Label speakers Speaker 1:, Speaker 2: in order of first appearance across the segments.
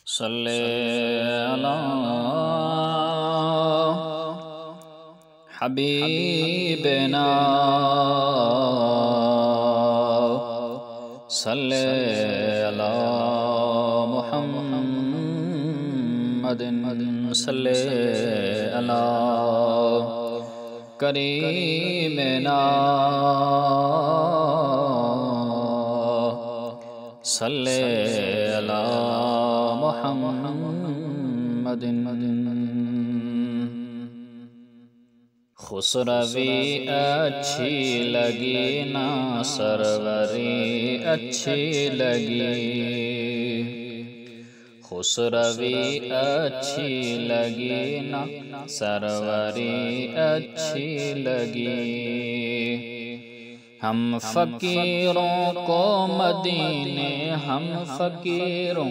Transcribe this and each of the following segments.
Speaker 1: सल्ले अला हबीबना सल्ले अला मुहम्मदिन सल्ले अला करीमना सल्ले अला मुहम्मदिन। खुसरवी अच्छी लगी ना सरवरी अच्छी लगी, खुसरवी अच्छी लगी ना सरवरी अच्छी लगी। हम फ़कीरों को मदीने, हम फ़कीरों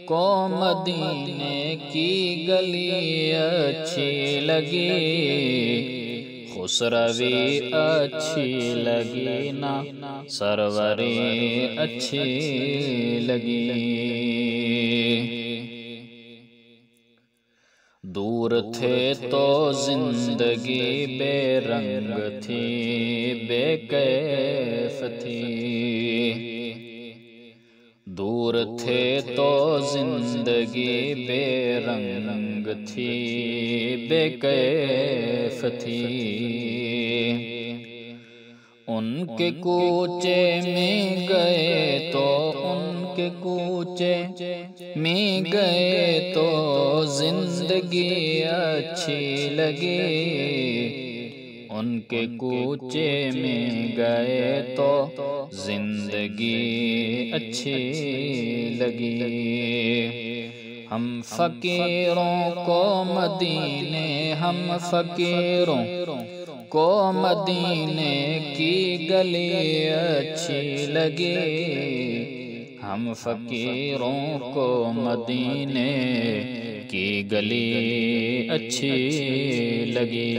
Speaker 1: को मदीने की गली अच्छी लगी, खुसरवी अच्छी लगी ना सरवरी अच्छी लगी। दूर थे तो जिंदगी बेरंग थी बेकैफ थी, दूर थे तो जिंदगी बेरंग थी बेकैफ थी। उनके कूचे में गए तो उनके कूचे में गए तो जिंदगी अच्छी लगी, उनके कूचे में गए तो जिंदगी अच्छी लगी। हम फ़कीरों को मदीने, हम फ़कीरों को मदीने की गली अच्छी लगी, हम फ़कीरों को मदीने की गली अच्छी लगी।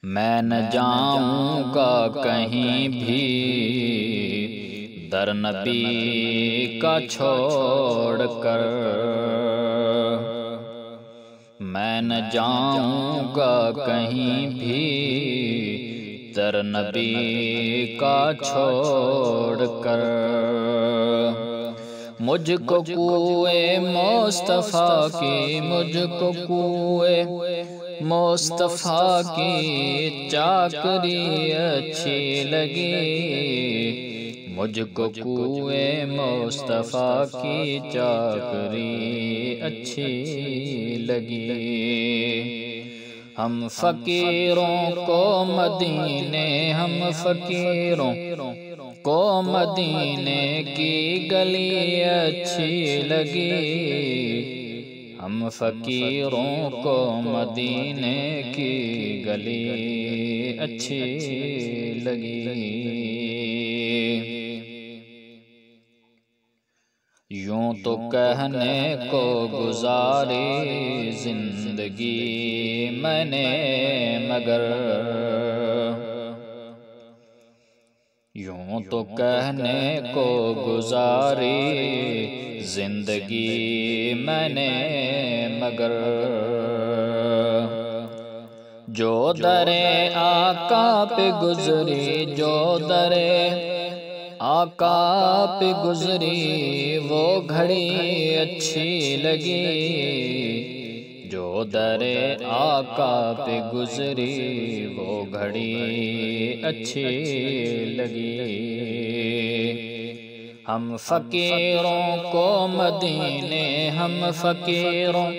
Speaker 1: मैं न जाऊँगा कहीं भी दर नबी का छोड़ कर, मैं न जाऊँगा कहीं भी दर नबी का छोड़ कर। मुझको कुए मुस्तफ़ा की, मुझको कुए मुस्तफ़ा की चाकरी अच्छी लगी, मुझको कुए मुस्तफ़ा की चाकरी अच्छी लगी। हम फ़कीरों को मदीने, हम फ़कीरों को मदीने की गली अच्छी लगी, हम फ़कीरों को मदीने की गली अच्छी लगी। यूं तो कहने को गुजारी जिंदगी मैंने मगर, यूं तो कहने को गुजारी जिंदगी मैंने मगर, जो दरे आका पे गुजरी, जो दरे आका पे गुजरी वो घड़ी अच्छी लगी, जो दरे आका पे गुजरी वो घड़ी अच्छी लगी। हम फ़कीरों को मदीने, हम फ़कीरों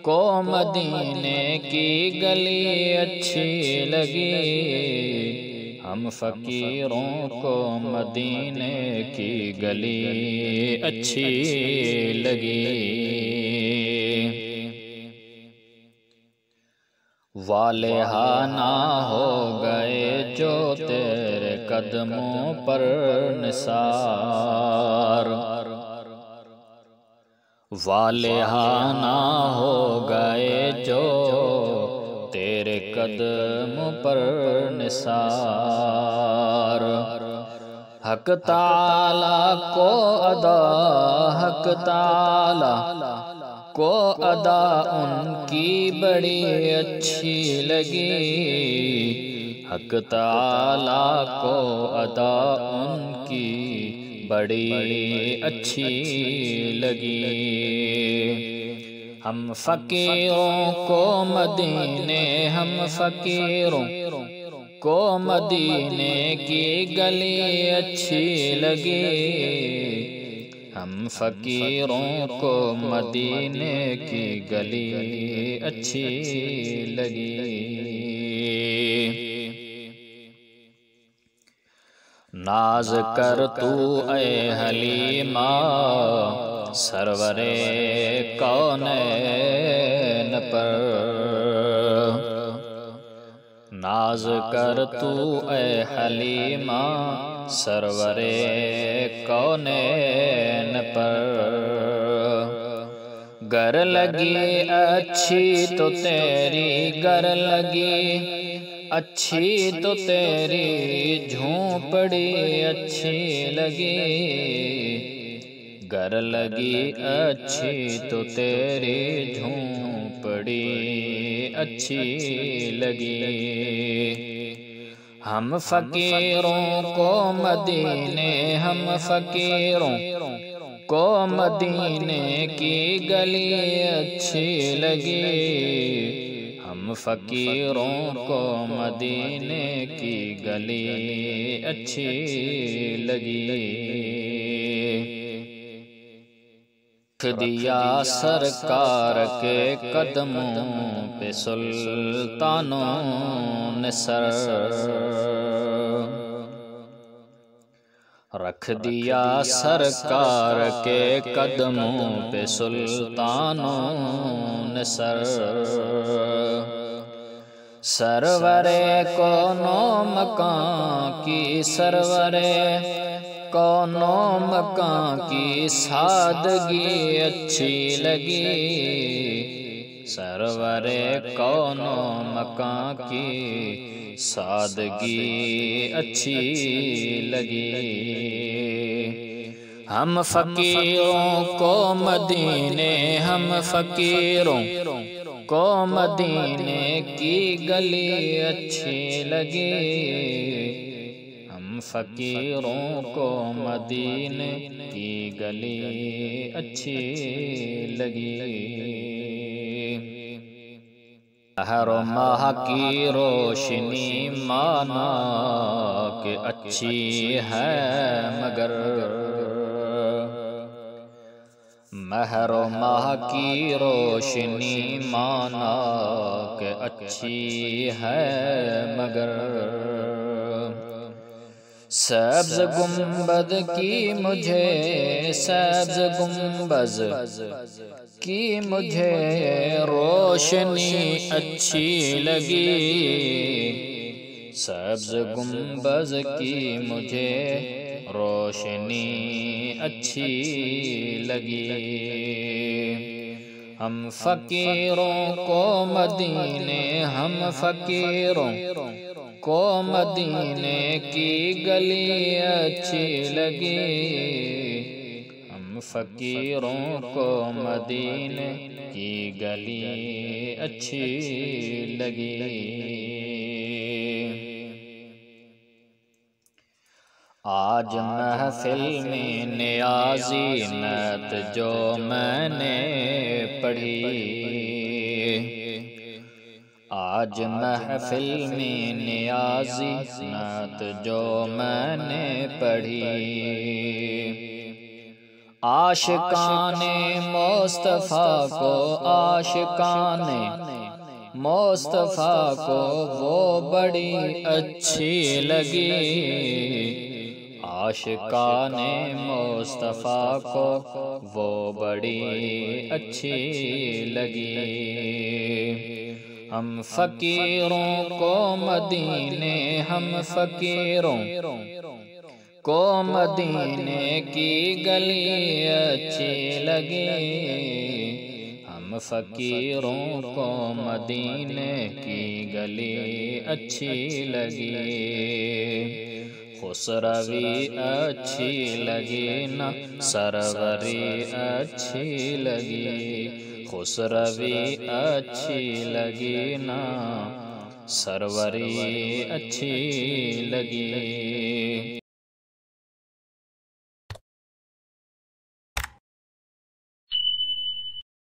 Speaker 1: को मदीने की गली अच्छी लगी, हम फ़कीरों को मदीने की गली अच्छी लगी। वाले हाना हो गए जो तेरे कदमों पर निसार, वाले हाना हो गए जो तेरे कदम पर निसार। हक ताला को अदा, हक ताला को अदा उनकी बड़ी अच्छी लगी। हक ताला को अदा उनकी बड़ी अच्छी लगी। हम फ़कीरों को मदीने, हम फ़कीरों को मदीने की गली अच्छी लगी। हम फ़कीरों को मदीने की गली अच्छी लगी। नाज कर तू ऐ हलीमा सरवरे कौनैन पर, नाज कर तू ऐ हलीमा सरवरे कौनैन पर। गर लगी अच्छी तो तेरी, गर लगी अच्छी तो तेरी झोंपड़ी अच्छी लगी। गर लगी अच्छी तो तेरी झोंपड़ी अच्छी लगी। हम फ़कीरों को मदीने, हम फ़कीरों को मदीने की गली अच्छी लगी। हम फ़कीरों को मदीने की गली अच्छी लगी। रख दिया सरकार के कदमों पे सुल्तानों ने सर, रख दिया सरकार के कदमों पे सुल्तानों ने सर। सरवरे कोनो मकां की, सरवरे कोनो मकां की सादगी अच्छी लगी। सरवरे कोनो मकां की सादगी अच्छी लगी। हम फ़कीरों को मदीने, हम फ़कीरों को मदीने की गली अच्छी लगी। हम फ़कीरों को मदीने की गली अच्छी लगी। हर माह की रोशनी माना कि अच्छी है मगर, महर माह की रोशनी माना कि अच्छी है मगर। सब्ज़ गुंबद की मुझे, सब्ज़ गुंबद की मुझे रोशनी अच्छी लगी। सब्ज़ गुंबद की मुझे रोशनी अच्छी लगी। हम फ़कीरों को मदीने, हम फ़कीरों को मदीने की गली अच्छी लगी। हम फ़कीरों को मदीने की गली अच्छी लगी। आज महफिल में नियाज़ी नत जो मैंने पढ़ी, आज महफिल में नियाज़ी नत जो मैंने पढ़ी। आशिकाने मुस्तफ़ा को, आशिकाने मुस्तफ़ा को वो बड़ी अच्छी लगी। आशिकाने मुस्तफ़ा को वो बड़ी अच्छी लगी। हम फ़कीरों को मदीने, हम फ़कीरों को मदीने की गली अच्छी लगी। हम फ़कीरों को मदीने की गली अच्छी लगी। खुसरवी अच्छी लगी ना सरवरी अच्छी लगी, खुसरवी अच्छी लगी ना सरवरी अच्छी लगी।